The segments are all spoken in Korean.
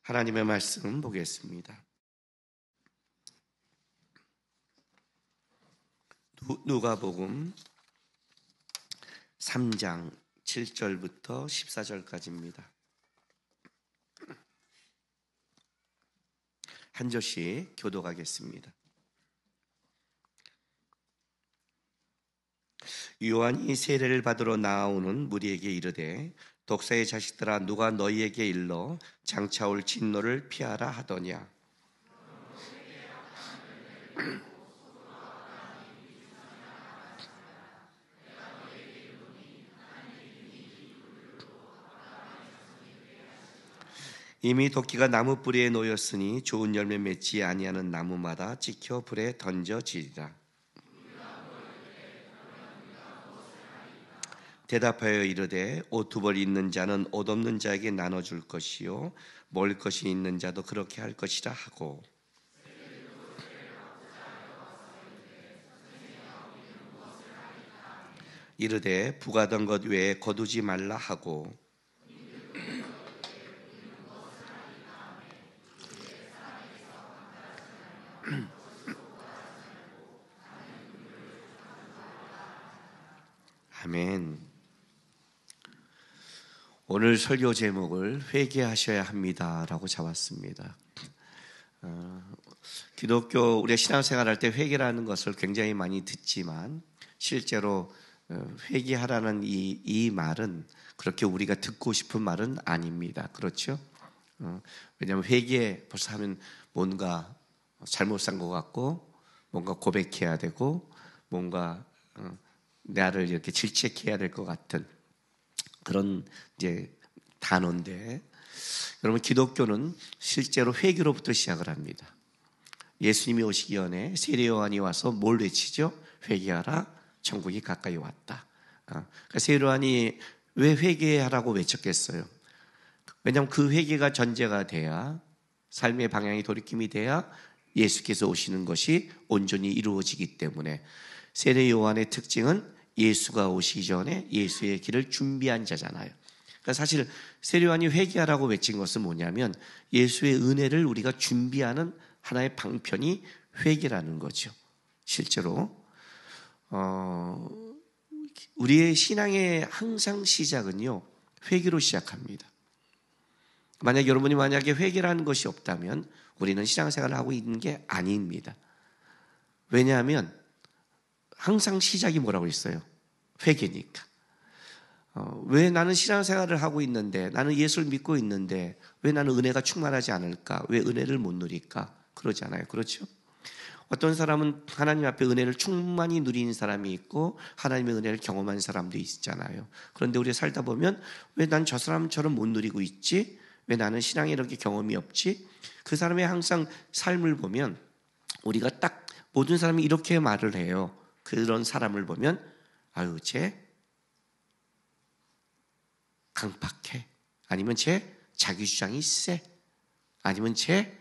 하나님의 말씀 보겠습니다. 누가복음 3장 7절부터 14절까지입니다. 한 절씩 교독하겠습니다. 요한이 세례를 받으러 나아오는 무리에게 이르되 독사의 자식들아 누가 너희에게 일러 장차올 진노를 피하라 하더냐. 이미 도끼가 나무 뿌리에 놓였으니 좋은 열매 맺지 아니하는 나무마다 찍혀 불에 던져지리라. 대답하여 이르되 옷 두 벌 있는 자는 옷 없는 자에게 나눠줄 것이요 먹을 것이 있는 자도 그렇게 할 것이라 하고, 이르되 부가던 것 외에 거두지 말라 하고, 아멘. 오늘 설교 제목을 회개하셔야 합니다라고 잡았습니다. 기독교 우리가 신앙생활할 때 회개라는 것을 굉장히 많이 듣지만 실제로 회개하라는 이 말은 그렇게 우리가 듣고 싶은 말은 아닙니다. 그렇죠? 왜냐하면 회개 벌써 하면 뭔가 잘못 산 것 같고 뭔가 고백해야 되고 뭔가 나를 이렇게 질책해야 될 것 같은 그런 이제 단어인데, 여러분 기독교는 실제로 회개로부터 시작을 합니다. 예수님이 오시기 전에 세례 요한이 와서 뭘 외치죠? 회개하라, 천국이 가까이 왔다. 그러니까 세례 요한이 왜 회개하라고 외쳤겠어요? 왜냐하면 그 회개가 전제가 돼야, 삶의 방향이 돌이킴이 돼야 예수께서 오시는 것이 온전히 이루어지기 때문에, 세례 요한의 특징은 예수가 오시기 전에 예수의 길을 준비한 자잖아요. 그러니까 사실 세례 요한이 회개하라고 외친 것은 뭐냐면 예수의 은혜를 우리가 준비하는 하나의 방편이 회개라는 거죠. 실제로 우리의 신앙의 항상 시작은요 회개로 시작합니다. 만약 여러분이 만약에 회개라는 것이 없다면 우리는 신앙생활을 하고 있는 게 아닙니다. 왜냐하면 항상 시작이 뭐라고 있어요? 회개니까. 왜 나는 신앙생활을 하고 있는데, 나는 예수를 믿고 있는데 왜 나는 은혜가 충만하지 않을까? 왜 은혜를 못 누릴까? 그러잖아요. 그렇죠? 어떤 사람은 하나님 앞에 은혜를 충만히 누린 사람이 있고 하나님의 은혜를 경험한 사람도 있잖아요. 그런데 우리가 살다 보면 왜 난 저 사람처럼 못 누리고 있지? 왜 나는 신앙에 이렇게 경험이 없지? 그 사람의 항상 삶을 보면 우리가 딱 모든 사람이 이렇게 말을 해요. 그런 사람을 보면 아유 쟤 강팍해, 아니면 쟤 자기 주장이 세, 아니면 쟤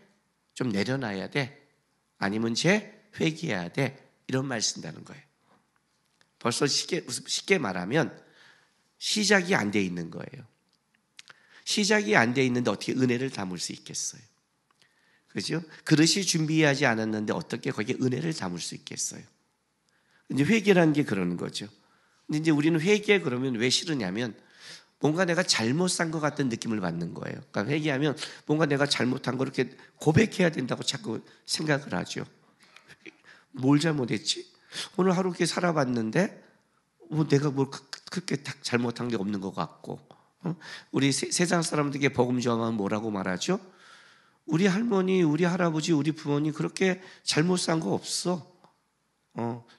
좀 내려놔야 돼, 아니면 쟤 회개해야 돼, 이런 말 쓴다는 거예요. 벌써 쉽게 말하면 시작이 안 돼 있는 거예요. 시작이 안 돼 있는데 어떻게 은혜를 담을 수 있겠어요? 그죠? 그릇이 준비하지 않았는데 어떻게 거기에 은혜를 담을 수 있겠어요? 이제 회개라는 게 그러는 거죠. 근데 이제 우리는 회개 그러면 왜 싫으냐면 뭔가 내가 잘못 산 것 같은 느낌을 받는 거예요. 그러니까 회개하면 뭔가 내가 잘못한 거 이렇게 고백해야 된다고 자꾸 생각을 하죠. 뭘 잘못했지? 오늘 하루 이렇게 살아봤는데 내가 뭘 그렇게 잘못한 게 없는 것 같고, 우리 세상 사람들에게 복음 전하면 뭐라고 말하죠? 우리 할머니, 우리 할아버지, 우리 부모님 그렇게 잘못 산 거 없어.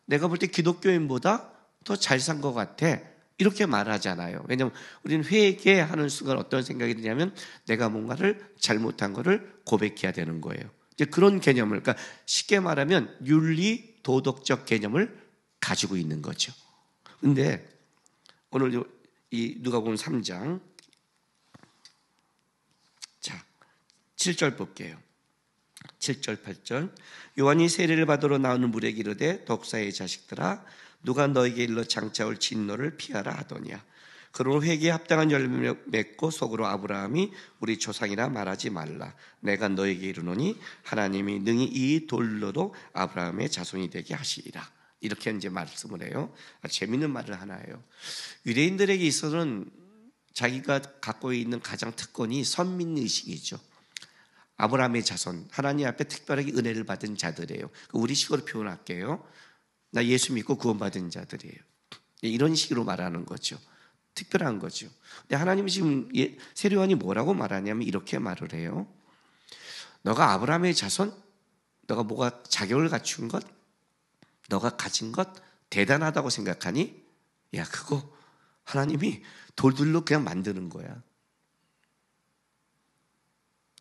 내가 볼 때 기독교인보다 더 잘 산 것 같아. 이렇게 말하잖아요. 왜냐하면 우리는 회개하는 순간 어떤 생각이 드냐면 내가 뭔가를 잘못한 거를 고백해야 되는 거예요. 이제 그런 개념을, 그러니까 쉽게 말하면 윤리 도덕적 개념을 가지고 있는 거죠. 근데 오늘 이 누가복음 3장 자 7절 볼게요. 7절 8절. 요한이 세례를 받으러 나오는 무리에게 이르되 독사의 자식들아 누가 너에게 일러 장차 올 진노를 피하라 하더냐. 그러므로 회개에 합당한 열매를 맺고 속으로 아브라함이 우리 조상이라 말하지 말라. 내가 너에게 이르노니 하나님이 능히 이 돌로도 아브라함의 자손이 되게 하시리라. 이렇게 이제 말씀을 해요. 재밌는 말을 하나 해요. 유대인들에게 있어서는 자기가 갖고 있는 가장 특권이 선민 의식이죠. 아브라함의 자손, 하나님 앞에 특별하게 은혜를 받은 자들이에요. 우리 식으로 표현할게요. 나 예수 믿고 구원받은 자들이에요. 이런 식으로 말하는 거죠. 특별한 거죠. 근데 하나님이 지금 세례요한이 뭐라고 말하냐면 이렇게 말을 해요. 너가 아브라함의 자손, 너가 뭐가 자격을 갖춘 것, 너가 가진 것 대단하다고 생각하니? 야, 그거 하나님이 돌들로 그냥 만드는 거야.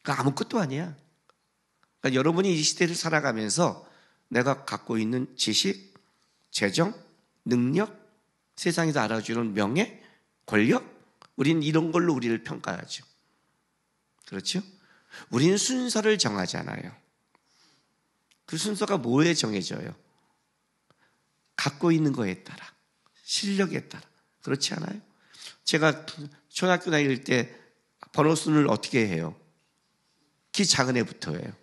그러니까 아무것도 아니야. 그러니까 여러분이 이 시대를 살아가면서 내가 갖고 있는 지식, 재정, 능력, 세상에서 알아주는 명예, 권력, 우리는 이런 걸로 우리를 평가하죠. 그렇죠? 우리는 순서를 정하잖아요. 그 순서가 뭐에 정해져요? 갖고 있는 거에 따라, 실력에 따라. 그렇지 않아요? 제가 초등학교 다닐 때 번호순을 어떻게 해요? 키 작은 애부터 해요.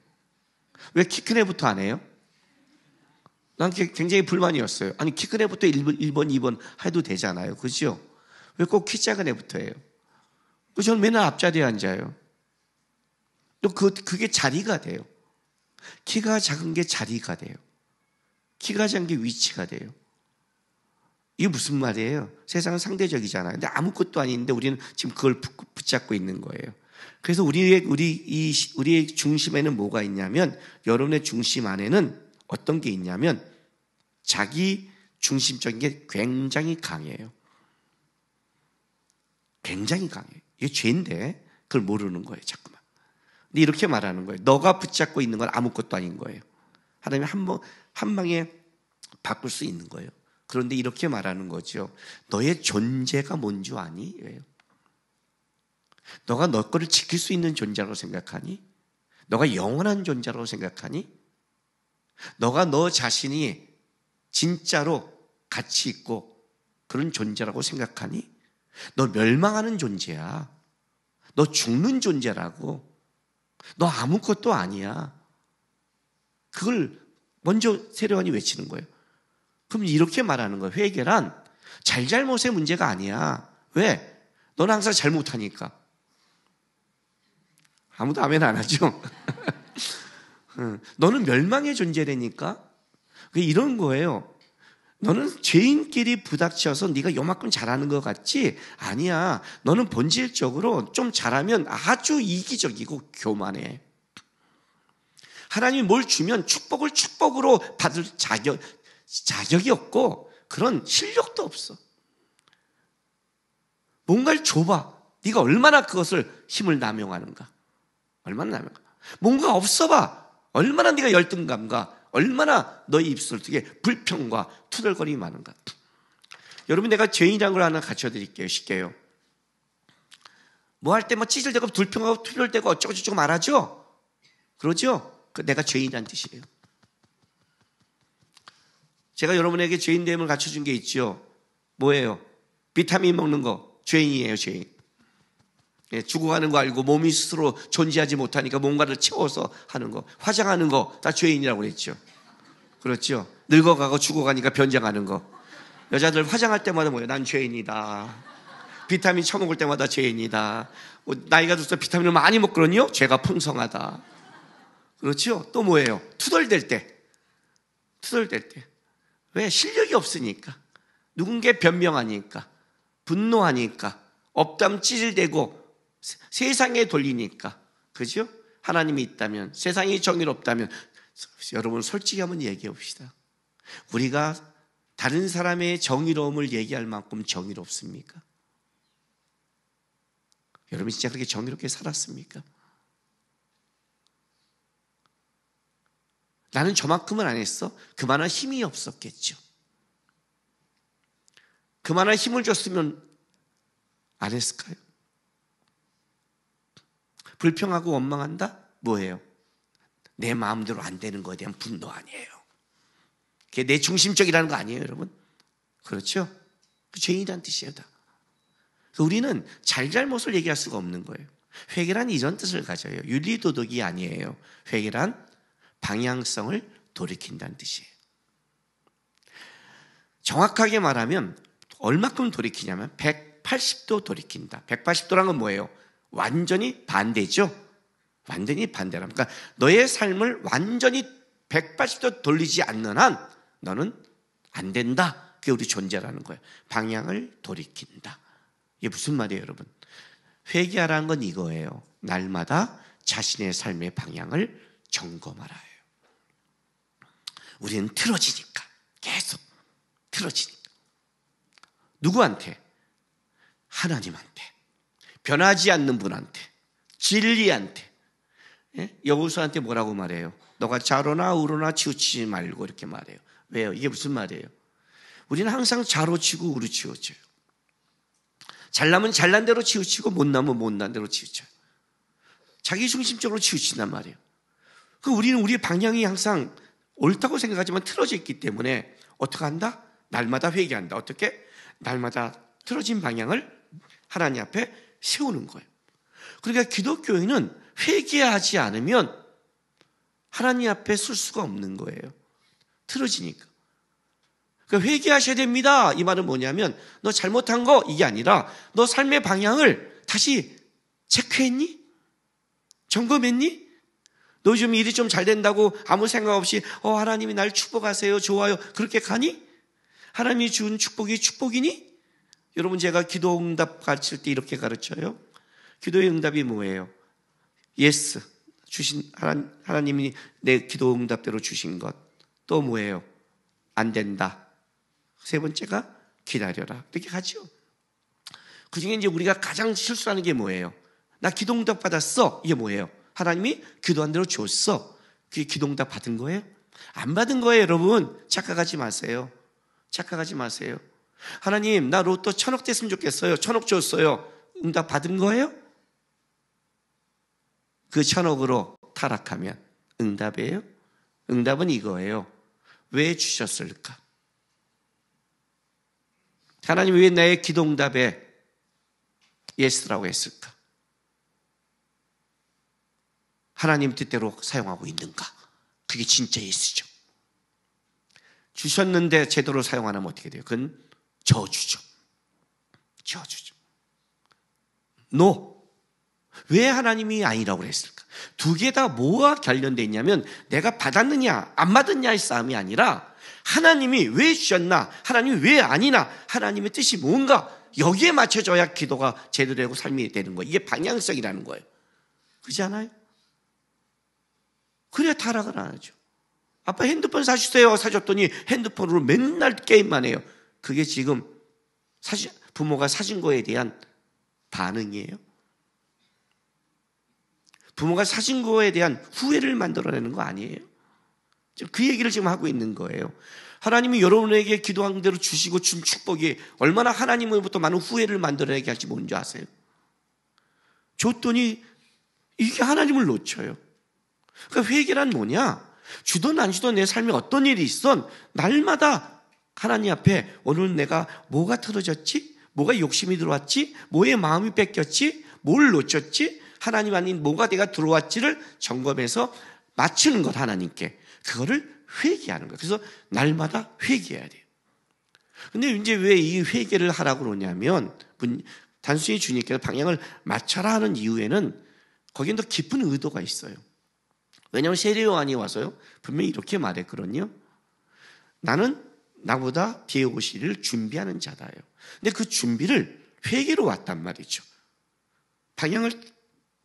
왜 키 큰 애부터 안 해요? 난 굉장히 불만이었어요. 아니, 키 큰 애부터 1번, 2번 해도 되잖아요. 그죠? 왜 꼭 키 작은 애부터 해요? 저는 맨날 앞자리에 앉아요. 또 그게 자리가 돼요. 키가 작은 게 자리가 돼요. 키가 작은 게 위치가 돼요. 이게 무슨 말이에요? 세상은 상대적이잖아요. 근데 아무것도 아닌데 우리는 지금 그걸 붙잡고 있는 거예요. 그래서 우리의 중심에는 뭐가 있냐면, 여러분의 중심 안에는 어떤 게 있냐면 자기 중심적인 게 굉장히 강해요. 굉장히 강해요. 이게 죄인데 그걸 모르는 거예요, 자꾸만. 근데 이렇게 말하는 거예요. 너가 붙잡고 있는 건 아무것도 아닌 거예요. 하나님이 한 방에 바꿀 수 있는 거예요. 그런데 이렇게 말하는 거죠. 너의 존재가 뭔 줄 아니? 왜요? 너가 너 거를 지킬 수 있는 존재라고 생각하니? 너가 영원한 존재라고 생각하니? 너가 너 자신이 진짜로 가치 있고 그런 존재라고 생각하니? 너 멸망하는 존재야. 너 죽는 존재라고. 너 아무것도 아니야. 그걸 먼저 세례요한이 외치는 거예요. 그럼 이렇게 말하는 거예요. 회개란 잘잘못의 문제가 아니야. 왜? 너는 항상 잘못하니까. 아무도 아멘 안 하죠? 너는 멸망의 존재라니까. 이런 거예요. 너는 죄인끼리 부닥쳐서 네가 요만큼 잘하는 것 같지? 아니야. 너는 본질적으로 좀 잘하면 아주 이기적이고 교만해. 하나님이 뭘 주면 축복을 축복으로 받을 자격이 없고 그런 실력도 없어. 뭔가를 줘봐. 네가 얼마나 그것을 힘을 남용하는가. 얼마나 남용하는가. 뭔가 없어봐. 얼마나 네가 열등감과 얼마나 너의 입술 속에 불평과 투덜거림이 많은가. 여러분, 내가 죄인이라는 걸 하나 가르쳐드릴게요. 쉽게요. 뭐 할 때 뭐 찌질대고 불평하고 투덜대고 어쩌고저쩌고 말하죠? 그러죠? 그 내가 죄인이라는 뜻이에요. 제가 여러분에게 죄인됨을 갖춰준 게 있죠. 뭐예요? 비타민 먹는 거 죄인이에요. 죄인. 죽어가는 거 알고 몸이 스스로 존재하지 못하니까 뭔가를 채워서 하는 거, 화장하는 거 다 죄인이라고 그랬죠. 그렇죠? 늙어가고 죽어가니까 변장하는 거. 여자들 화장할 때마다 뭐예요? 난 죄인이다. 비타민 처먹을 때마다 죄인이다. 나이가 들어서 비타민을 많이 먹거든요. 죄가 풍성하다. 그렇죠? 또 뭐예요? 투덜댈 때. 왜? 실력이 없으니까. 누군가 변명하니까. 분노하니까. 업담 찌질대고 세상에 돌리니까. 그죠? 하나님이 있다면, 세상이 정의롭다면. 여러분, 솔직히 한번 얘기해 봅시다. 우리가 다른 사람의 정의로움을 얘기할 만큼 정의롭습니까? 여러분 진짜 그렇게 정의롭게 살았습니까? 나는 저만큼은 안 했어. 그만한 힘이 없었겠죠. 그만한 힘을 줬으면 안 했을까요? 불평하고 원망한다? 뭐예요? 내 마음대로 안 되는 거에 대한 분노 아니에요. 그게 내 중심적이라는 거 아니에요, 여러분? 그렇죠? 그 죄인이라는 뜻이에요, 다. 우리는 잘잘못을 얘기할 수가 없는 거예요. 회개란 이런 뜻을 가져요. 윤리도덕이 아니에요. 회개란 방향성을 돌이킨다는 뜻이에요. 정확하게 말하면 얼마큼 돌이키냐면 180도 돌이킨다. 180도란 건 뭐예요? 완전히 반대죠. 완전히 반대라. 그러니까 너의 삶을 완전히 180도 돌리지 않는 한 너는 안 된다. 그게 우리 존재라는 거예요. 방향을 돌이킨다. 이게 무슨 말이에요, 여러분? 회개하라는 건 이거예요. 날마다 자신의 삶의 방향을 점검하라 해요. 우리는 틀어지니까, 계속 틀어지니까. 누구한테? 하나님한테, 변하지 않는 분한테, 진리한테. 예? 여호수아한테 뭐라고 말해요? 너가 좌로나 우로나 치우치지 말고 이렇게 말해요. 왜요? 이게 무슨 말이에요? 우리는 항상 좌로 치고 우로 치우쳐요. 잘나면 잘난 대로 치우치고 못나면 못난 대로 치우쳐요. 자기 중심적으로 치우친단 말이에요. 우리는 우리의 방향이 항상 옳다고 생각하지만 틀어져 있기 때문에 어떻게 한다? 날마다 회개한다. 어떻게? 날마다 틀어진 방향을 하나님 앞에 세우는 거예요. 그러니까 기독교인은 회개하지 않으면 하나님 앞에 설 수가 없는 거예요. 틀어지니까. 그러니까 회개하셔야 됩니다. 이 말은 뭐냐면 너 잘못한 거 이게 아니라 너 삶의 방향을 다시 체크했니? 점검했니? 너 요즘 일이 좀 잘 된다고 아무 생각 없이 하나님이 날 축복하세요. 좋아요. 그렇게 가니? 하나님이 준 축복이 축복이니? 여러분 제가 기도 응답 가르칠 때 이렇게 가르쳐요. 기도의 응답이 뭐예요? 예스. 주신 하나님이 내 기도 응답대로 주신 것. 또 뭐예요? 안 된다. 세 번째가 기다려라. 이렇게 가죠. 그중에 이제 우리가 가장 실수하는 게 뭐예요? 나 기도 응답 받았어. 이게 뭐예요? 하나님이 기도한 대로 줬어. 그게 기도 응답 받은 거예요? 안 받은 거예요, 여러분. 착각하지 마세요. 착각하지 마세요. 하나님, 나 로또 1,000억 됐으면 좋겠어요. 1,000억 줬어요. 응답 받은 거예요? 그 1,000억으로 타락하면 응답이에요? 응답은 이거예요. 왜 주셨을까? 하나님 왜 나의 기도 응답에 예스라고 했을까? 하나님 뜻대로 사용하고 있는가? 그게 진짜 예수죠. 주셨는데 제대로 사용 안 하면 어떻게 돼요? 그건 저주죠. 저주죠. 왜 하나님이 아니라고 했을까? 두 개 다 뭐가 관련되어 있냐면 내가 받았느냐 안 받았냐의 싸움이 아니라 하나님이 왜 주셨나? 하나님이 왜 아니나? 하나님의 뜻이 뭔가? 여기에 맞춰져야 기도가 제대로 되고 삶이 되는 거예요. 이게 방향성이라는 거예요. 그렇지 않아요? 그래야 타락을 안 하죠. 아빠 핸드폰 사주세요. 사줬더니 핸드폰으로 맨날 게임만 해요. 그게 지금 부모가 사준 거에 대한 반응이에요. 부모가 사준 거에 대한 후회를 만들어내는 거 아니에요? 그 얘기를 지금 하고 있는 거예요. 하나님이 여러분에게 기도한 대로 주시고 준 축복이 얼마나 하나님으로부터 많은 후회를 만들어내게 할지 뭔지 아세요? 줬더니 이게 하나님을 놓쳐요. 그러니까 회개란 뭐냐? 주든 안 주든 내 삶에 어떤 일이 있건 날마다 하나님 앞에 오늘 내가 뭐가 틀어졌지? 뭐가 욕심이 들어왔지? 뭐에 마음이 뺏겼지? 뭘 놓쳤지? 하나님 아닌 뭐가 내가 들어왔지를 점검해서 맞추는 것 하나님께. 그거를 회개하는 거예요. 그래서 날마다 회개해야 돼요. 근데 이제 왜 이 회개를 하라고 그러냐면 단순히 주님께서 방향을 맞춰라 하는 이유에는 거기엔 더 깊은 의도가 있어요. 왜냐하면 세례요한이 와서요 분명히 이렇게 말했거든요. 나는 나보다 뒤에 오시리를 준비하는 자다요. 근데 그 준비를 회개로 왔단 말이죠.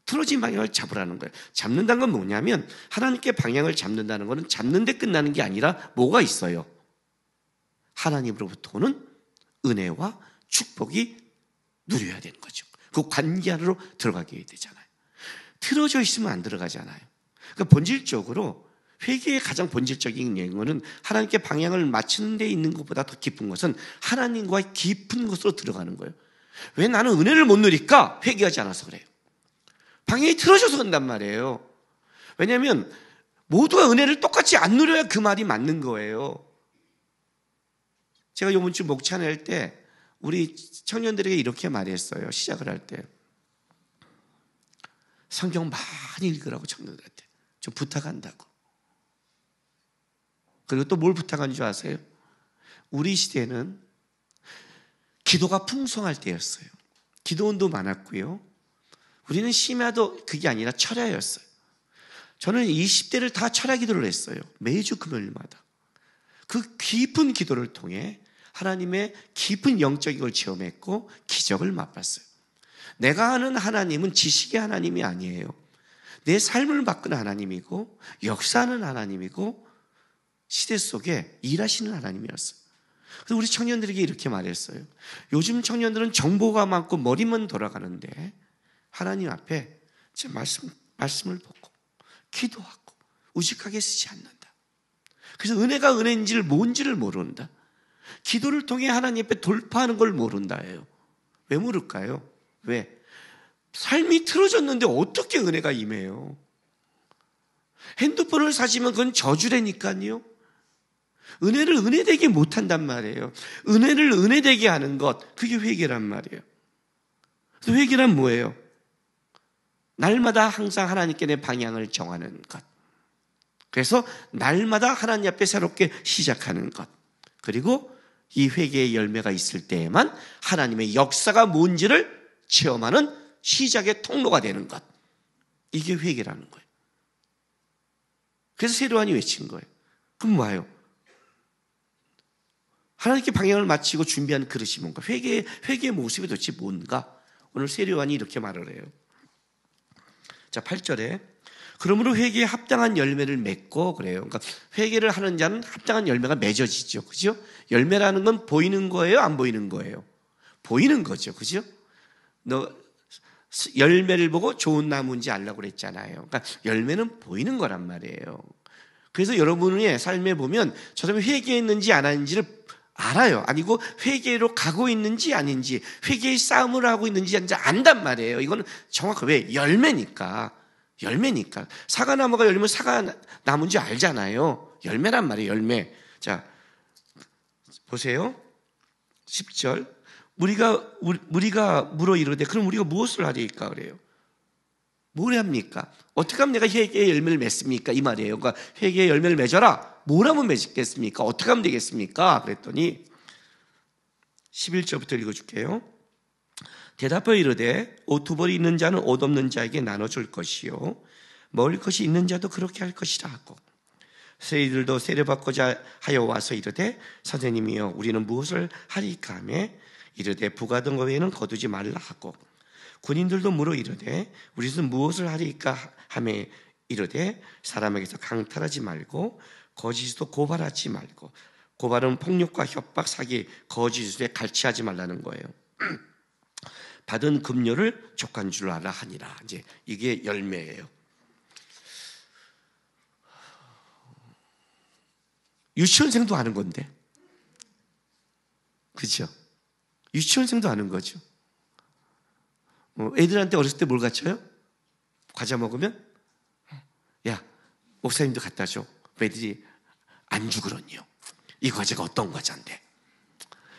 틀어진 방향을 잡으라는 거예요. 잡는다는 건 뭐냐면 하나님께 방향을 잡는다는 것은 잡는 데 끝나는 게 아니라 뭐가 있어요? 하나님으로부터 오는 은혜와 축복이 누려야 되는 거죠. 그 관계 안으로 들어가게 되잖아요. 틀어져 있으면 안 들어가잖아요. 그러니까 본질적으로 회개의 가장 본질적인 내용은 하나님께 방향을 맞추는 데 있는 것보다 더 깊은 것은 하나님과의 깊은 것으로 들어가는 거예요. 왜 나는 은혜를 못 누릴까? 회개하지 않아서 그래요. 방향이 틀어져서 그런단 말이에요. 왜냐하면 모두가 은혜를 똑같이 안 누려야 그 말이 맞는 거예요. 제가 이번 주 목차 낼 때 우리 청년들에게 이렇게 말했어요. 시작을 할 때. 성경 많이 읽으라고 청년들한테 좀 부탁한다고. 그리고 또 뭘 부탁한 줄 아세요? 우리 시대는 기도가 풍성할 때였어요. 기도원도 많았고요. 우리는 심야도 그게 아니라 철야였어요. 저는 20대를 다 철야 기도를 했어요. 매주 금요일마다. 그 깊은 기도를 통해 하나님의 깊은 영적인 걸 체험했고 기적을 맛봤어요. 내가 아는 하나님은 지식의 하나님이 아니에요. 내 삶을 바꾸는 하나님이고 역사하는 하나님이고 시대 속에 일하시는 하나님이었어요. 그래서 우리 청년들에게 이렇게 말했어요. 요즘 청년들은 정보가 많고 머리만 돌아가는데 하나님 앞에 제 말씀을 보고 기도하고 우직하게 쓰지 않는다. 그래서 은혜가 은혜인지를 뭔지를 모른다. 기도를 통해 하나님 앞에 돌파하는 걸 모른다예요. 왜 모를까요? 왜? 삶이 틀어졌는데 어떻게 은혜가 임해요? 핸드폰을 사시면 그건 저주라니까요. 은혜를 은혜되게 못한단 말이에요. 은혜를 은혜되게 하는 것, 그게 회개란 말이에요. 그래서 회개란 뭐예요? 날마다 항상 하나님께 내 방향을 정하는 것. 그래서 날마다 하나님 앞에 새롭게 시작하는 것. 그리고 이 회개의 열매가 있을 때에만 하나님의 역사가 뭔지를 체험하는 시작의 통로가 되는 것. 이게 회개라는 거예요. 그래서 세례요한이 외친 거예요. 그럼 뭐예요? 하나님께 방향을 맞추고 준비한 그릇이 뭔가? 회개의 모습이 도대체 뭔가? 오늘 세례요한이 이렇게 말을 해요. 자, 8절에 그러므로 회개에 합당한 열매를 맺고 그래요. 그러니까 회개를 하는 자는 합당한 열매가 맺어지죠. 그죠? 열매라는 건 보이는 거예요? 안 보이는 거예요? 보이는 거죠. 그죠? 너 열매를 보고 좋은 나무인지 알라고 그랬잖아요. 그러니까 열매는 보이는 거란 말이에요. 그래서 여러분의 삶에 보면 저 사람이 회개했는지 안 했는지를 알아요. 아니고 회개로 가고 있는지 아닌지, 회개의 싸움을 하고 있는지 아닌지 안단 말이에요. 이거는 정확하게 왜? 열매니까. 사과나무가 열리면 사과나무인지 알잖아요. 열매란 말이에요. 열매. 자, 보세요. 10절. 우리가 물어 이르되 그럼 우리가 무엇을 하리까 그래요. 뭘 합니까? 어떻게 하면 내가 회개의 열매를 맺습니까? 이 말이에요. 그러니까 회개의 열매를 맺어라. 뭘 하면 맺겠습니까? 어떻게 하면 되겠습니까? 그랬더니 11절부터 읽어줄게요. 대답하여 이르되 옷 두 벌이 있는 자는 옷 없는 자에게 나눠줄 것이요 먹을 것이 있는 자도 그렇게 할 것이라 하고 세리들도 세례받고자 하여 와서 이르되 선생님이여 우리는 무엇을 하리까 하며 이르되 부가던 것 외에는 거두지 말라 하고 군인들도 물어 이르되 우리는 무엇을 하리까 하며 이르되 사람에게서 강탈하지 말고 거짓으로 고발하지 말고 고발은 폭력과 협박, 사기, 거짓에 갈취하지 말라는 거예요. 받은 급료를 족한 줄 알아 하니라. 이제 이게 열매예요. 유치원생도 하는 건데, 그렇죠? 유치원생도 하는 거죠. 애들한테 어렸을 때 뭘 가르쳐요? 과자 먹으면 야 목사님도 갖다 줘. 애들이 안 주거든요. 이 과자가 어떤 과자인데?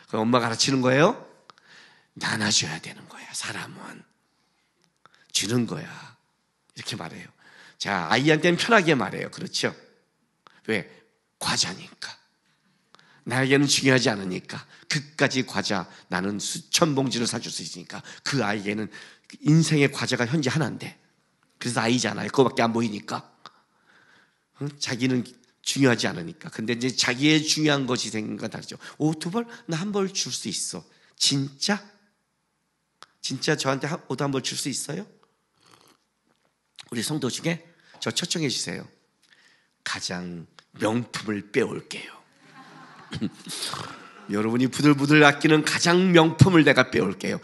그럼 엄마가 가르치는 거예요? 나눠줘야 되는 거야. 사람은 주는 거야. 이렇게 말해요. 자, 아이한테는 편하게 말해요. 그렇죠? 왜? 과자니까. 나에게는 중요하지 않으니까. 그까지 과자 나는 수천 봉지를 사줄 수 있으니까 그 아이에게는 인생의 과자가 현재 하나인데 그래서 아이잖아요. 그거밖에 안 보이니까. 자기는 중요하지 않으니까. 근데 이제 자기의 중요한 것이 생긴 건 다르죠. 옷 두 벌? 나 한 벌 줄 수 있어. 진짜? 진짜 저한테 옷 한 벌 줄 수 있어요? 우리 성도 중에 저 초청해 주세요. 가장 명품을 빼올게요. 여러분이 부들부들 아끼는 가장 명품을 내가 빼올게요.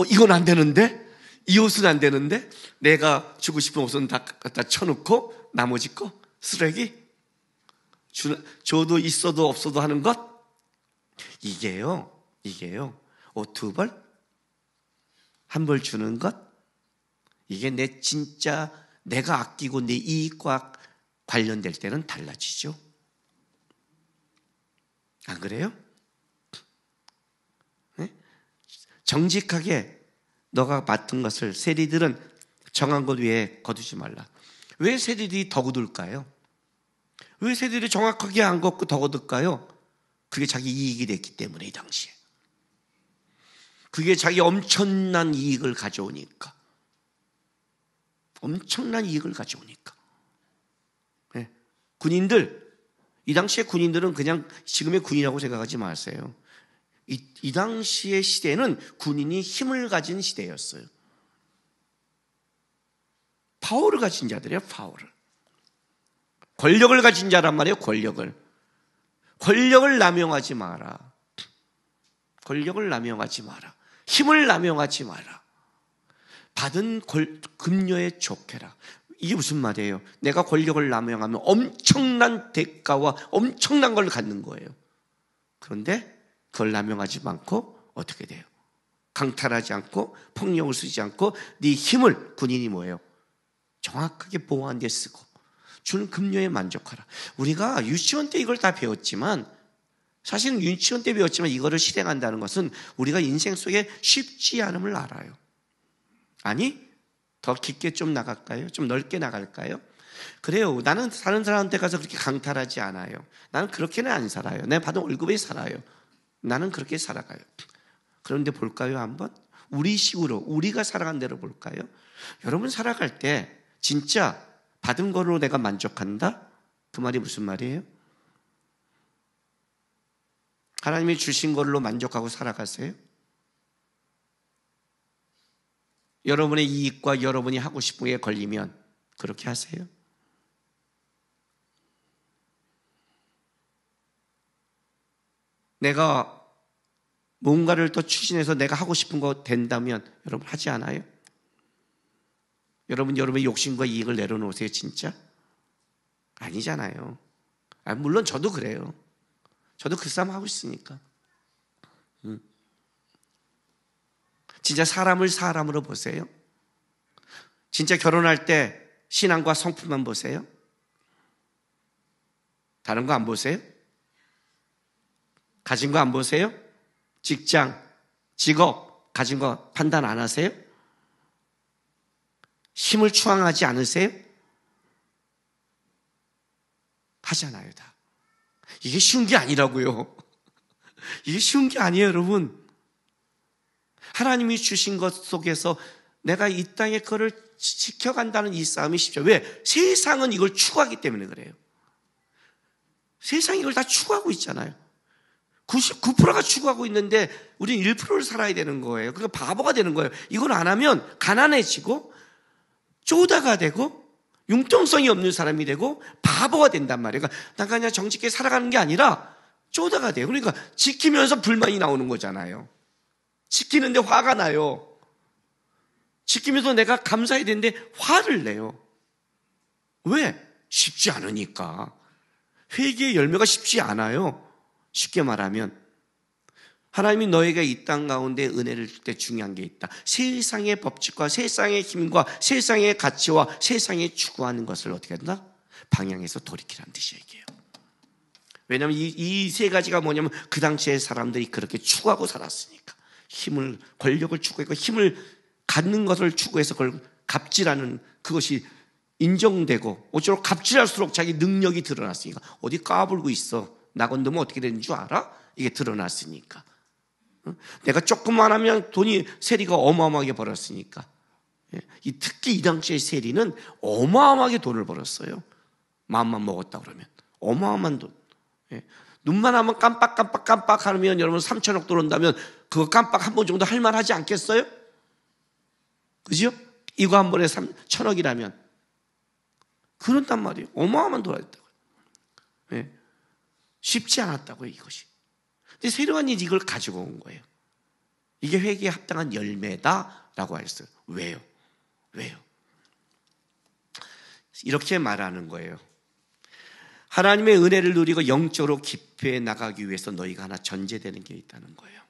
이건 안 되는데? 이 옷은 안 되는데? 내가 주고 싶은 옷은 다 갖다 쳐놓고 나머지 거? 쓰레기? 줘도 있어도 없어도 하는 것? 이게요. 옷 두 벌? 한 벌 주는 것? 이게 진짜 내가 아끼고 내 이익과 관련될 때는 달라지죠. 안 그래요? 정직하게 너가 맡은 것을 세리들은 정한 것 위에 거두지 말라. 왜 세리들이 더 거둘까요? 왜 세리들이 정확하게 안 걷고 더 거둘까요? 그게 자기 이익이 됐기 때문에, 이 당시에. 그게 자기 엄청난 이익을 가져오니까. 엄청난 이익을 가져오니까. 네. 군인들, 이 당시에 군인들은 그냥 지금의 군인이라고 생각하지 마세요. 이 당시의 시대는 군인이 힘을 가진 시대였어요. 파워를 가진 자들이에요, 파워를. 권력을 가진 자란 말이에요, 권력을. 권력을 남용하지 마라. 권력을 남용하지 마라. 힘을 남용하지 마라. 받은 급료에 족해라. 이게 무슨 말이에요? 내가 권력을 남용하면 엄청난 대가와 엄청난 걸 갖는 거예요. 그런데 그걸 남용하지 않고 어떻게 돼요? 강탈하지 않고 폭력을 쓰지 않고 네 힘을, 군인이 뭐예요? 정확하게 보호한 데 쓰고 주는 급료에 만족하라. 우리가 유치원 때 이걸 다 배웠지만, 사실은 유치원 때 배웠지만 이거를 실행한다는 것은 우리가 인생 속에 쉽지 않음을 알아요. 아니, 더 깊게 좀 나갈까요? 좀 넓게 나갈까요? 그래요. 나는 다른 사람한테 가서 그렇게 강탈하지 않아요. 나는 그렇게는 안 살아요. 내가 받은 월급에 살아요. 나는 그렇게 살아가요. 그런데 볼까요, 한번? 우리 식으로, 우리가 살아간 대로 볼까요? 여러분 살아갈 때 진짜 받은 거로 내가 만족한다? 그 말이 무슨 말이에요? 하나님이 주신 걸로 만족하고 살아가세요? 여러분의 이익과 여러분이 하고 싶은 게 걸리면 그렇게 하세요? 내가 뭔가를 또 추진해서 내가 하고 싶은 거 된다면 여러분 하지 않아요? 여러분의 욕심과 이익을 내려놓으세요, 진짜? 아니잖아요. 물론 저도 그래요. 저도 그 싸움 하고 있으니까. 진짜 사람을 사람으로 보세요. 진짜 결혼할 때 신앙과 성품만 보세요. 다른 거 안 보세요? 가진 거 안 보세요? 직장, 직업, 가진 거 판단 안 하세요? 힘을 추앙하지 않으세요? 하잖아요, 다. 이게 쉬운 게 아니라고요. 이게 쉬운 게 아니에요, 여러분. 하나님이 주신 것 속에서 내가 이 땅에 그걸 지켜간다는 이 싸움이 쉽죠. 왜? 세상은 이걸 추구하기 때문에 그래요. 세상이 이걸 다 추구하고 있잖아요. 99%가 추구하고 있는데 우리는 1%를 살아야 되는 거예요. 그러니까 바보가 되는 거예요. 이걸 안 하면 가난해지고 쪼다가 되고 융통성이 없는 사람이 되고 바보가 된단 말이에요. 그러니까 난 그냥 정직하게 살아가는 게 아니라 쪼다가 돼요. 그러니까 지키면서 불만이 나오는 거잖아요. 지키는데 화가 나요. 지키면서 내가 감사해야 되는데 화를 내요. 왜? 쉽지 않으니까. 회개의 열매가 쉽지 않아요. 쉽게 말하면 하나님이 너에게 이 땅 가운데 은혜를 줄 때 중요한 게 있다. 세상의 법칙과 세상의 힘과 세상의 가치와 세상에 추구하는 것을 어떻게 한다? 방향에서 돌이키라는 뜻이 얘기해요. 왜냐하면 이 세 가지가 뭐냐면 그 당시에 사람들이 그렇게 추구하고 살았으니까. 힘을, 권력을 추구했고 힘을 갖는 것을 추구해서 그걸 갑질하는 그것이 인정되고 어쩌록 갑질할수록 자기 능력이 드러났으니까. 어디 까불고 있어. 나 건드면 어떻게 되는 줄 알아? 이게 드러났으니까. 내가 조금만 하면 돈이 세리가 어마어마하게 벌었으니까. 특히 이 당시의 세리는 어마어마하게 돈을 벌었어요. 마음만 먹었다 그러면 어마어마한 돈. 눈만 하면 깜빡 하면 여러분 3천억 들어온다면 그거 깜빡 한 번 정도 할 만하지 않겠어요? 그죠? 이거 한 번에 3천억이라면 그런단 말이에요. 어마어마한 돈이 있다고요. 쉽지 않았다고요, 이것이. 근데 세리관이 이걸 가지고 온 거예요. 이게 회개에 합당한 열매다라고 했어요. 왜요? 이렇게 말하는 거예요. 하나님의 은혜를 누리고 영적으로 깊이 나가기 위해서 너희가 하나 전제되는 게 있다는 거예요.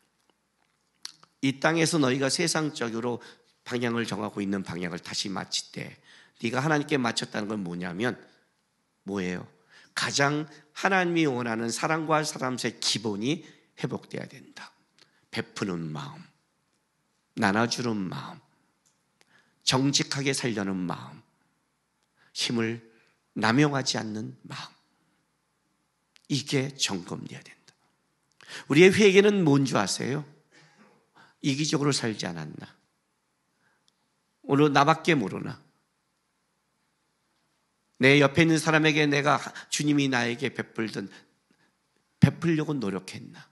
이 땅에서 너희가 세상적으로 방향을 정하고 있는 방향을 다시 맞출 때 네가 하나님께 맞췄다는 건 뭐예요? 가장 하나님이 원하는 사랑과 사람 사이의 기본이 회복돼야 된다. 베푸는 마음, 나눠주는 마음, 정직하게 살려는 마음, 힘을 남용하지 않는 마음, 이게 점검돼야 된다. 우리의 회개는 뭔지 아세요? 이기적으로 살지 않았나? 오늘 나밖에 모르나? 내 옆에 있는 사람에게 내가 주님이 나에게 베풀려고 노력했나?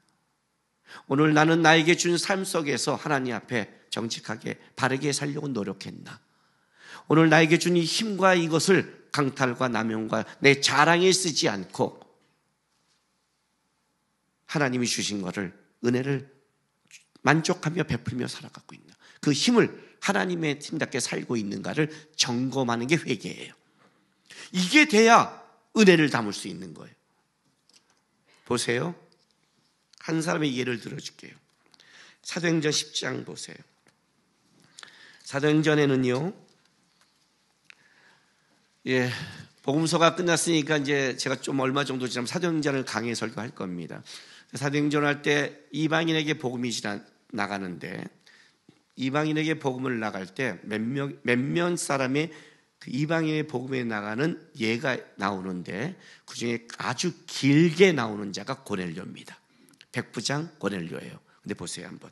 오늘 나는 나에게 준 삶 속에서 하나님 앞에 정직하게 바르게 살려고 노력했나? 오늘 나에게 준 이 힘과 이것을 강탈과 남용과 내 자랑에 쓰지 않고 하나님이 주신 것을, 은혜를 만족하며 베풀며 살아가고 있나? 그 힘을 하나님의 팀답게 살고 있는가를 점검하는 게 회개예요. 이게 돼야 은혜를 담을 수 있는 거예요. 보세요. 한 사람의 예를 들어줄게요. 사도행전 10장 보세요. 사도행전에는요, 복음서가 끝났으니까 이제 제가 좀 얼마 정도 지나면 사도행전을 강의 설교할 겁니다. 사도행전 할 때 이방인에게 복음이 나가는데, 이방인에게 복음을 나갈 때 몇몇 사람의 그 이방인의 복음에 나가는 예가 나오는데, 그 중에 아주 길게 나오는 자가 고넬료입니다. 백부장 고넬료예요. 근데 보세요 한번.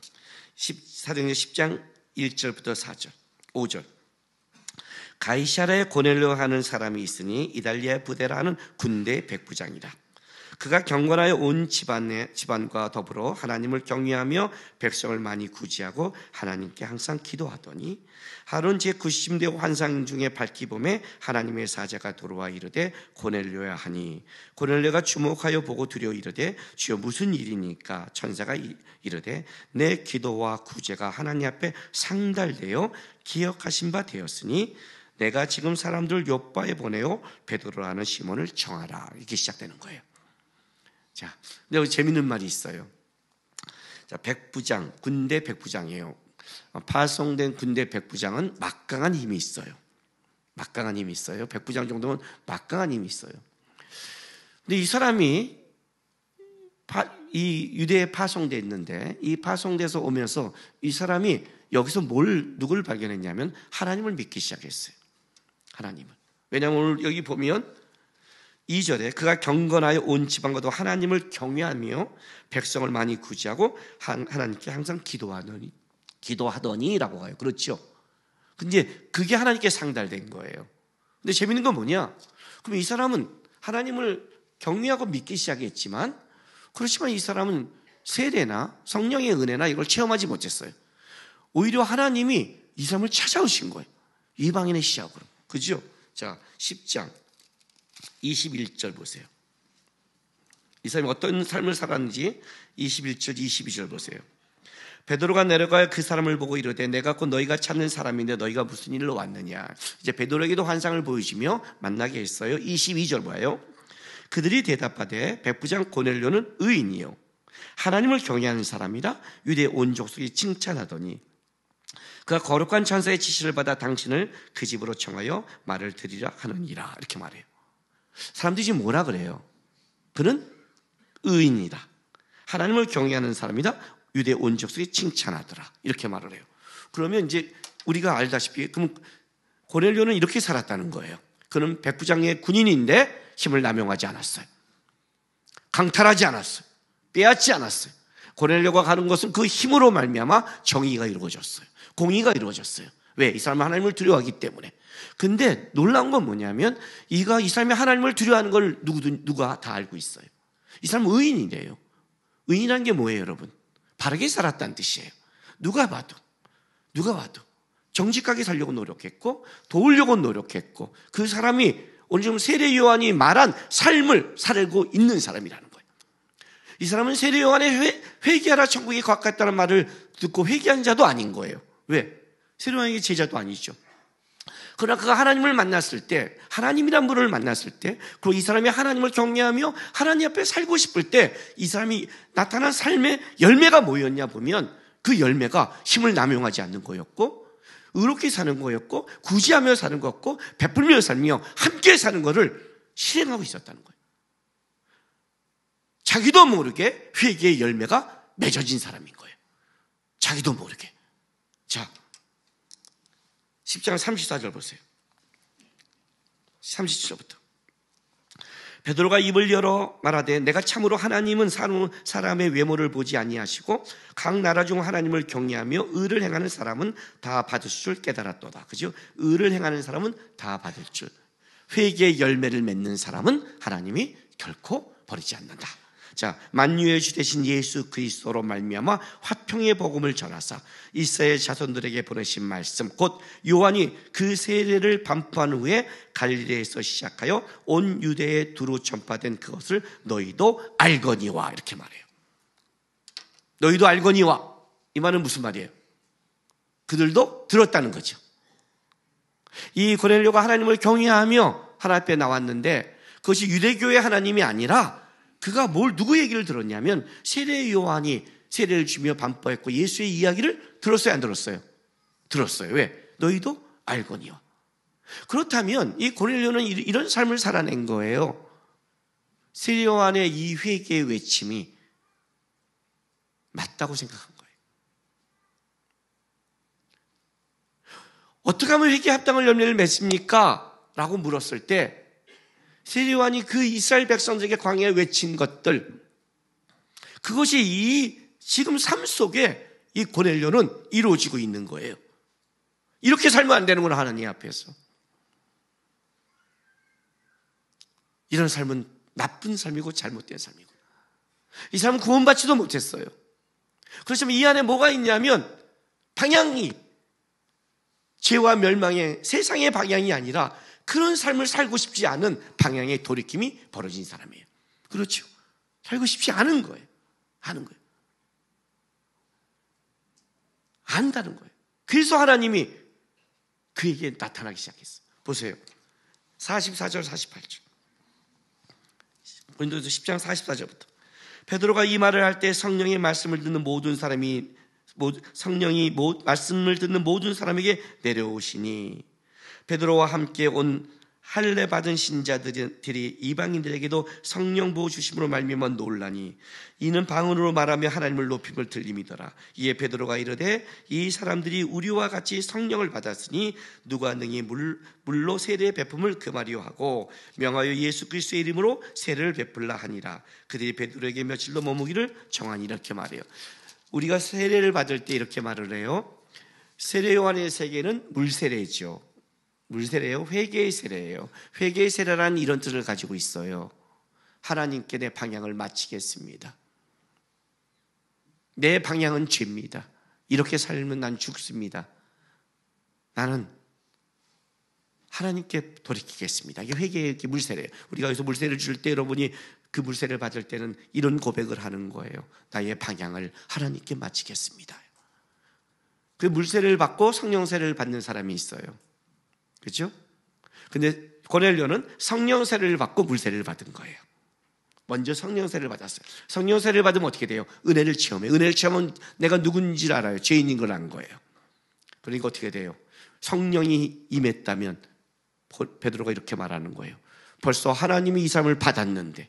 사도행전 10장 1절부터 4절, 5절. 가이사랴에 고넬료 하는 사람이 있으니 이달리아 부대라 하는 군대 백부장이라. 그가 경건하여 온 집안과 더불어 하나님을 경외하며 백성을 많이 구제하고 하나님께 항상 기도하더니, 하루는 제90대 환상 중에 밝기 봄에 하나님의 사자가 돌아와 이르되 고넬료야 하니, 고넬료가 주목하여 보고 두려워 이르되 주여 무슨 일이니까? 천사가 이르되 내 기도와 구제가 하나님 앞에 상달되어 기억하신 바 되었으니 내가 지금 사람들 요바에 보내어 베드로라는 시몬을 청하라. 이렇게 시작되는 거예요. 자, 근데 여기 재밌는 말이 있어요. 자, 백부장, 군대 백부장이에요. 파송된 군대 백부장은 막강한 힘이 있어요. 막강한 힘이 있어요. 백부장 정도면 막강한 힘이 있어요. 근데 이 사람이 이 유대에 파송돼 있는데, 이 파송돼서 오면서 이 사람이 여기서 누굴 발견했냐면 하나님을 믿기 시작했어요. 하나님을. 왜냐하면 오늘 여기 보면 2절에 그가 경건하여 온 지방과도 하나님을 경외하며 백성을 많이 구제하고 하나님께 항상 기도하더니라고 가요. 그렇죠? 근데 그게 하나님께 상달된 거예요. 근데 재밌는 건 뭐냐? 그럼 이 사람은 하나님을 경외하고 믿기 시작했지만, 그렇지만 이 사람은 세례나 성령의 은혜나 이걸 체험하지 못했어요. 오히려 하나님이 이 사람을 찾아오신 거예요. 이방인의 시작으로. 그죠? 자, 10장 21절 보세요. 이 사람이 어떤 삶을 살았는지 21절, 22절 보세요. 베드로가 내려가야 그 사람을 보고 이르되 내가 곧 너희가 찾는 사람인데 너희가 무슨 일로 왔느냐. 이제 베드로에게도 환상을 보이시며 만나게 했어요. 22절 봐요. 그들이 대답하되 백부장 고넬료는 의인이요 하나님을 경외하는 사람이라 유대 온 족속이 칭찬하더니 그가 거룩한 천사의 지시를 받아 당신을 그 집으로 청하여 말을 드리라 하느니라. 이렇게 말해요. 사람들이 지금 뭐라 그래요? 그는 의인이다, 하나님을 경외하는 사람이다, 유대 온 족속이 칭찬하더라. 이렇게 말을 해요. 그러면 이제 우리가 알다시피 그럼 고넬료는 이렇게 살았다는 거예요. 그는 백부장의 군인인데 힘을 남용하지 않았어요. 강탈하지 않았어요. 빼앗지 않았어요. 고넬료가 가는 것은 그 힘으로 말미암아 정의가 이루어졌어요. 공의가 이루어졌어요. 왜? 이 사람은 하나님을 두려워하기 때문에. 근데 놀라운 건 뭐냐면 이 사람이 하나님을 두려워하는 걸 누가 다 알고 있어요. 이 사람은 의인이래요. 의인이라는 게 뭐예요, 여러분? 바르게 살았다는 뜻이에요. 누가 봐도 정직하게 살려고 노력했고 도우려고 노력했고, 그 사람이 오늘 지금 세례 요한이 말한 삶을 살고 있는 사람이라는 거예요. 이 사람은 세례 요한의 회개하라 천국이 가깝다는 말을 듣고 회개한 자도 아닌 거예요. 왜? 세례 요한의 제자도 아니죠. 그러나 그가 하나님을 만났을 때, 하나님이란 분을 만났을 때, 그리고 이 사람이 하나님을 경외하며 하나님 앞에 살고 싶을 때 이 사람이 나타난 삶의 열매가 뭐였냐 보면 그 열매가 힘을 남용하지 않는 거였고, 의롭게 사는 거였고, 구제하며 사는 거였고, 베풀며 살며 함께 사는 거를 실행하고 있었다는 거예요. 자기도 모르게 회개의 열매가 맺어진 사람인 거예요. 자기도 모르게. 자, 10장 34절 보세요. 37절부터. 베드로가 입을 열어 말하되 내가 참으로 하나님은 사람의 외모를 보지 아니하시고 각 나라 중 하나님을 경외하며 의를 행하는 사람은 다 받을 줄 깨달았도다. 그죠? 의를 행하는 사람은 다 받을 줄. 회개의 열매를 맺는 사람은 하나님이 결코 버리지 않는다. 자, 만유의 주 되신 예수 그리스도로 말미암아 화평의 복음을 전하사 이스라엘 자손들에게 보내신 말씀 곧 요한이 그 세례를 반포한 후에 갈릴리에서 시작하여 온 유대에 두루 전파된 그것을 너희도 알거니와 이렇게 말해요. 너희도 알거니와 이 말은 무슨 말이에요? 그들도 들었다는 거죠. 이 고넬료가 하나님을 경외하며 하나님 앞에 나왔는데 그것이 유대교의 하나님이 아니라 그가 누구 얘기를 들었냐면 세례 요한이 세례를 주며 반포했고 예수의 이야기를 들었어요, 안 들었어요? 들었어요. 왜? 너희도 알거니와. 그렇다면 이 고넬료는 이런 삶을 살아낸 거예요. 세례 요한의 이 회개의 외침이 맞다고 생각한 거예요. 어떻게 하면 회개에 합당한 열매를 맺습니까? 라고 물었을 때 세례 요한이 그 이스라엘 백성들에게 광야에 외친 것들, 그것이 이 지금 삶 속에 이 고넬료는 이루어지고 있는 거예요. 이렇게 살면 안 되는구나, 하나님 앞에서. 이런 삶은 나쁜 삶이고 잘못된 삶이구나. 이 사람은 구원받지도 못했어요. 그렇지만 이 안에 뭐가 있냐면 방향이 죄와 멸망의 세상의 방향이 아니라 그런 삶을 살고 싶지 않은 방향의 돌이킴이 벌어진 사람이에요. 그렇죠? 살고 싶지 않은 거예요. 하는 거예요. 안다는 거예요. 그래서 하나님이 그에게 나타나기 시작했어요. 보세요. 44절 48절. 고린도서 10장 44절부터. 베드로가 이 말을 할 때 성령의 말씀을 듣는 모든 사람이 성령이 말씀을 듣는 모든 사람에게 내려오시니 베드로와 함께 온 할례 받은 신자들이 이방인들에게도 성령 부어 주심으로 말미암아 놀라니 이는 방언으로 말하며 하나님을 높임을 들림이더라. 이에 베드로가 이르되 이 사람들이 우리와 같이 성령을 받았으니 누가 능히 물로 세례의 베품을 금하리요 하고 명하여 예수 그리스도의 이름으로 세례를 베풀라 하니라. 그들이 베드로에게 며칠로 머무기를 정하니 이렇게 말해요. 우리가 세례를 받을 때 이렇게 말을 해요. 세례 요한의 세계는 물세례죠. 물세례예요. 회개의 세례예요. 회개의 세례라는 이런 뜻을 가지고 있어요. 하나님께 내 방향을 마치겠습니다. 내 방향은 죄입니다. 이렇게 살면 난 죽습니다. 나는 하나님께 돌이키겠습니다. 이게 회개의 물세례예요. 우리가 여기서 물세례를 줄 때 여러분이 그 물세례를 받을 때는 이런 고백을 하는 거예요. 나의 방향을 하나님께 마치겠습니다. 그 물세례를 받고 성령세례를 받는 사람이 있어요. 그렇죠? 근데 고넬료는 성령세례를 받고 물세례를 받은 거예요. 먼저 성령세례를 받았어요. 성령세례를 받으면 어떻게 돼요? 은혜를 체험해요. 은혜를 체험하면 내가 누군지를 알아요. 죄인인 걸 안 거예요. 그러니까 어떻게 돼요? 성령이 임했다면 베드로가 이렇게 말하는 거예요. 벌써 하나님이 이 사람을 받았는데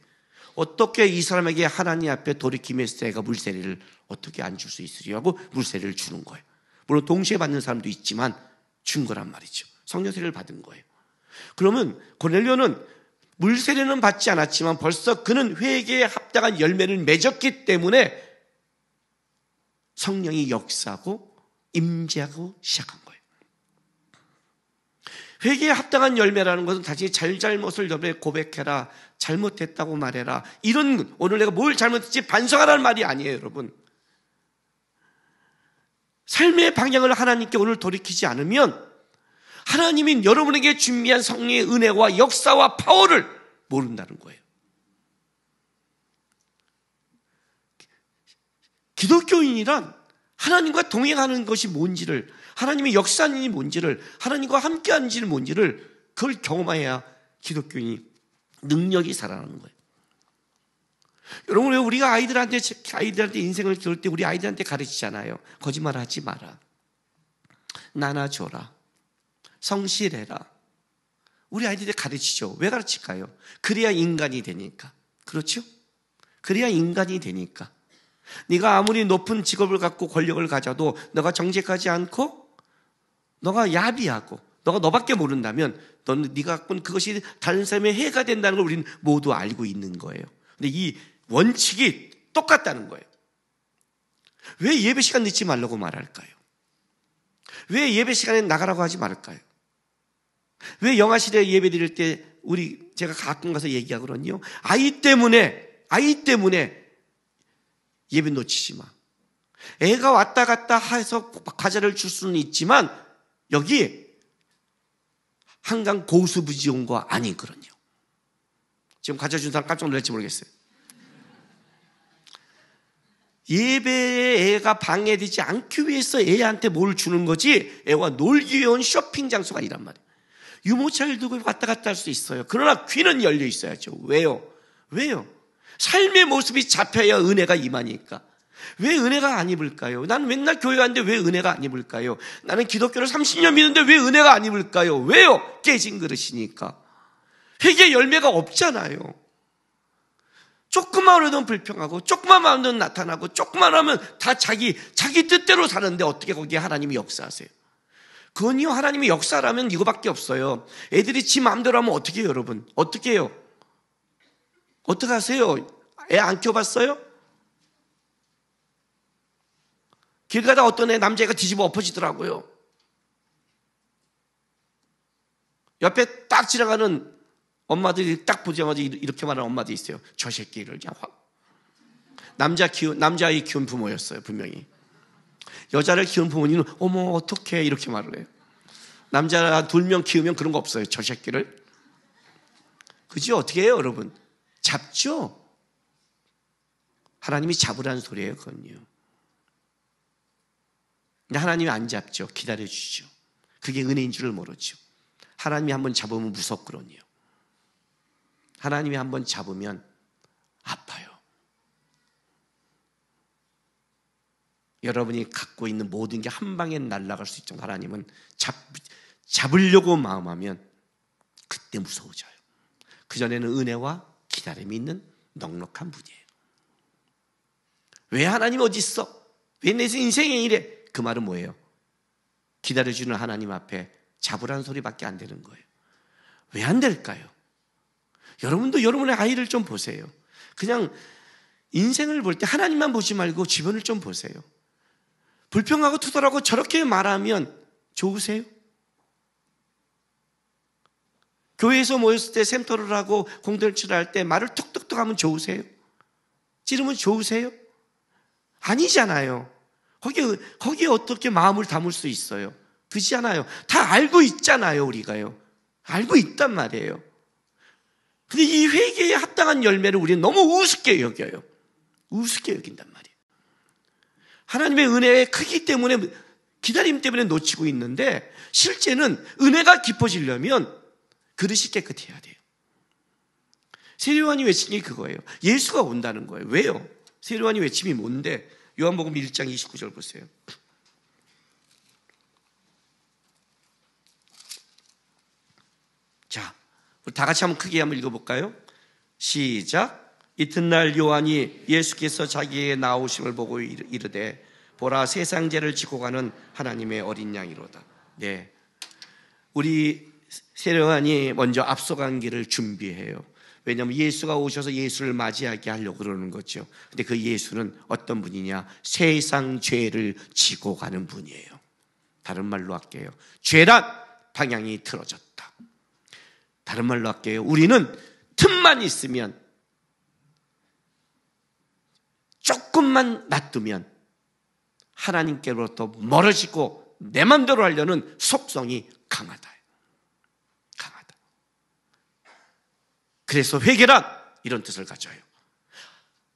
어떻게 이 사람에게 하나님 앞에 돌이킴의 세례가 물세례를 어떻게 안 줄 수 있으리요 하고 물세례를 주는 거예요. 물론 동시에 받는 사람도 있지만 준 거란 말이죠. 성령세례를 받은 거예요. 그러면 고넬료는 물세례는 받지 않았지만 벌써 그는 회개에 합당한 열매를 맺었기 때문에 성령이 역사하고 임재하고 시작한 거예요. 회개에 합당한 열매라는 것은 다시 잘못을 고백해라, 잘못했다고 말해라, 이런 오늘 내가 뭘 잘못했지 반성하라는 말이 아니에요. 여러분, 삶의 방향을 하나님께 오늘 돌이키지 않으면 하나님이 여러분에게 준비한 성령의 은혜와 역사와 파워를 모른다는 거예요. 기독교인이란 하나님과 동행하는 것이 뭔지를, 하나님의 역사인이 뭔지를, 하나님과 함께하는지를 뭔지를 그걸 경험해야 기독교인이 능력이 살아나는 거예요. 여러분, 왜 우리가 아이들한테 인생을 키울 때 우리 아이들한테 가르치잖아요. 거짓말하지 마라, 나눠줘라, 성실해라. 우리 아이들한테 가르치죠. 왜 가르칠까요? 그래야 인간이 되니까. 그렇죠? 그래야 인간이 되니까. 네가 아무리 높은 직업을 갖고 권력을 가져도 너가 정직하지 않고 너가 야비하고 너가 너밖에 모른다면 너는 네가 갖고 있는 그것이 다른 사람의 해가 된다는 걸 우리는 모두 알고 있는 거예요. 근데 이 원칙이 똑같다는 거예요. 왜 예배 시간 늦지 말라고 말할까요? 왜 예배 시간에 나가라고 하지 말을까요? 왜 영아시대에 예배 드릴 때 제가 가끔 가서 얘기하거든요. 아이 때문에 예배 놓치지 마. 애가 왔다 갔다 해서 과자를 줄 수는 있지만 여기 한강 고수부지온 거 아니거든요. 지금 과자 준 사람 깜짝 놀랄지 모르겠어요. 예배에 애가 방해되지 않기 위해서 애한테 뭘 주는 거지 애와 놀기 위해 온 쇼핑 장소가 아니란 말이에요. 유모차를 두고 왔다 갔다 할 수 있어요. 그러나 귀는 열려 있어야죠. 왜요? 삶의 모습이 잡혀야 은혜가 임하니까. 왜 은혜가 안 입을까요? 나는 맨날 교회 가는데 왜 은혜가 안 입을까요? 나는 기독교를 30년 믿는데 왜 은혜가 안 입을까요? 왜요? 깨진 그릇이니까. 회개 열매가 없잖아요. 조금만 하면 불평하고 조금만 하면 나타나고 조금만 하면 다 자기 뜻대로 사는데 어떻게 거기에 하나님이 역사하세요? 그건요, 하나님이 역사라면 이거밖에 없어요. 애들이 지 마음대로 하면 어떻게 해요, 여러분? 어떻게 해요? 어떻게 하세요? 애 안 키워봤어요? 길 가다 어떤 애 남자애가 뒤집어 엎어지더라고요. 옆에 딱 지나가는 엄마들이 딱 보자마자 이렇게 말하는 엄마도 있어요. 저 새끼를 그냥 확. 남자아이 키운 부모였어요, 분명히. 여자를 키운 부모님은 어머 어떡해 이렇게 말을 해요. 남자 2명 키우면 그런 거 없어요. 저 새끼를. 그죠? 어떻게 해요, 여러분? 잡죠? 하나님이 잡으라는 소리예요, 그건요. 근데 하나님이 안 잡죠. 기다려주죠. 그게 은혜인 줄을 모르죠. 하나님이 한번 잡으면 무섭거든요. 하나님이 한번 잡으면 아파요. 여러분이 갖고 있는 모든 게 한 방에 날아갈 수 있죠. 하나님은 잡으려고 마음하면 그때 무서워져요. 그전에는 은혜와 기다림이 있는 넉넉한 분이에요. 왜 하나님 어디 있어? 왜 내 인생에 이래? 그 말은 뭐예요? 기다려주는 하나님 앞에 잡으라는 소리밖에 안 되는 거예요. 왜 안 될까요? 여러분도 여러분의 아이를 좀 보세요. 그냥 인생을 볼 때 하나님만 보지 말고 주변을 좀 보세요. 불평하고 투덜하고 저렇게 말하면 좋으세요? 교회에서 모였을 때 샘터를 하고 공동체를 할 때 말을 툭툭툭 하면 좋으세요? 찌르면 좋으세요? 아니잖아요. 거기에 어떻게 마음을 담을 수 있어요? 그렇지 않아요. 다 알고 있잖아요, 우리가요. 알고 있단 말이에요. 근데 이 회개에 합당한 열매를 우리는 너무 우습게 여겨요. 우습게 여긴단 말이에요. 하나님의 은혜의 크기 때문에, 기다림 때문에 놓치고 있는데, 실제는 은혜가 깊어지려면 그릇이 깨끗해야 돼요. 세례요한이 외친 게 그거예요. 예수가 온다는 거예요. 왜요? 세례요한이 외침이 뭔데? 요한복음 1장 29절 보세요. 자, 우리 다 같이 한번 크게 한번 읽어볼까요? 시작. 이튿날 요한이 예수께서 자기의 나오심을 보고 이르되 보라 세상 죄를 지고 가는 하나님의 어린 양이로다. 네, 우리 세례요한이 먼저 앞서간 길을 준비해요. 왜냐하면 예수가 오셔서 예수를 맞이하게 하려고 그러는 거죠. 근데 그 예수는 어떤 분이냐? 세상 죄를 지고 가는 분이에요. 다른 말로 할게요. 죄란 방향이 틀어졌다. 다른 말로 할게요. 우리는 틈만 있으면, 조금만 놔두면 하나님께로부터 멀어지고 내 맘대로 하려는 속성이 강하다. 그래서 회개란 이런 뜻을 가져요.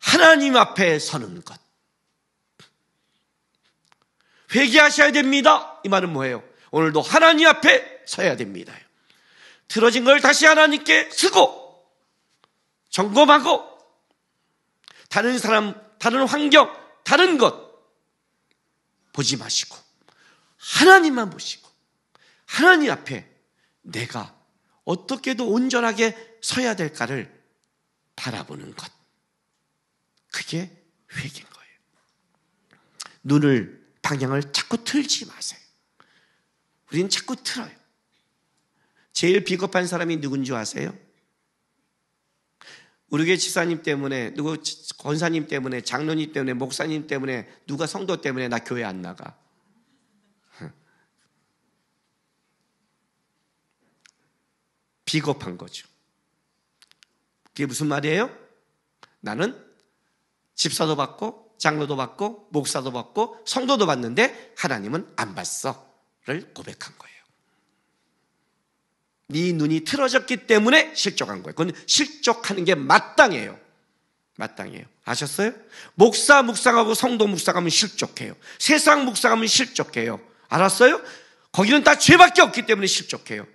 하나님 앞에 서는 것. 회개하셔야 됩니다. 이 말은 뭐예요? 오늘도 하나님 앞에 서야 됩니다. 틀어진 걸 다시 하나님께 쓰고 점검하고 다른 사람, 다른 환경, 다른 것 보지 마시고 하나님만 보시고 하나님 앞에 내가 어떻게도 온전하게 서야 될까를 바라보는 것. 그게 회개인 거예요. 방향을 자꾸 틀지 마세요. 우리는 자꾸 틀어요. 제일 비겁한 사람이 누군지 아세요? 우리 교회 지사님 때문에, 누구 권사님 때문에, 장로님 때문에, 목사님 때문에, 누가 성도 때문에 나 교회 안 나가. 비겁한 거죠. 그게 무슨 말이에요? 나는 집사도 받고 장로도 받고 목사도 받고 성도도 받는데 하나님은 안 받어를 고백한 거예요. 네 눈이 틀어졌기 때문에 실족한 거예요. 그건 실족하는 게 마땅해요. 마땅해요. 아셨어요? 목사 묵상하고 성도 묵상하면 실족해요. 세상 묵상하면 실족해요. 알았어요? 거기는 다 죄밖에 없기 때문에 실족해요.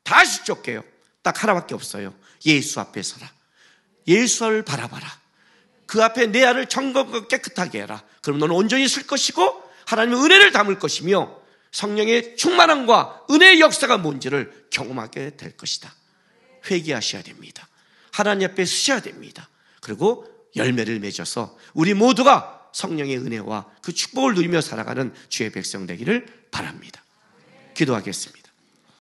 다 실족해요. 딱 하나밖에 없어요. 예수 앞에 서라. 예수를 바라봐라. 그 앞에 내 알을 정건과 깨끗하게 해라. 그럼 너는 온전히 쓸 것이고 하나님의 은혜를 담을 것이며 성령의 충만함과 은혜의 역사가 뭔지를 경험하게 될 것이다. 회개하셔야 됩니다. 하나님 앞에 서셔야 됩니다. 그리고 열매를 맺어서 우리 모두가 성령의 은혜와 그 축복을 누리며 살아가는 주의 백성 되기를 바랍니다. 기도하겠습니다.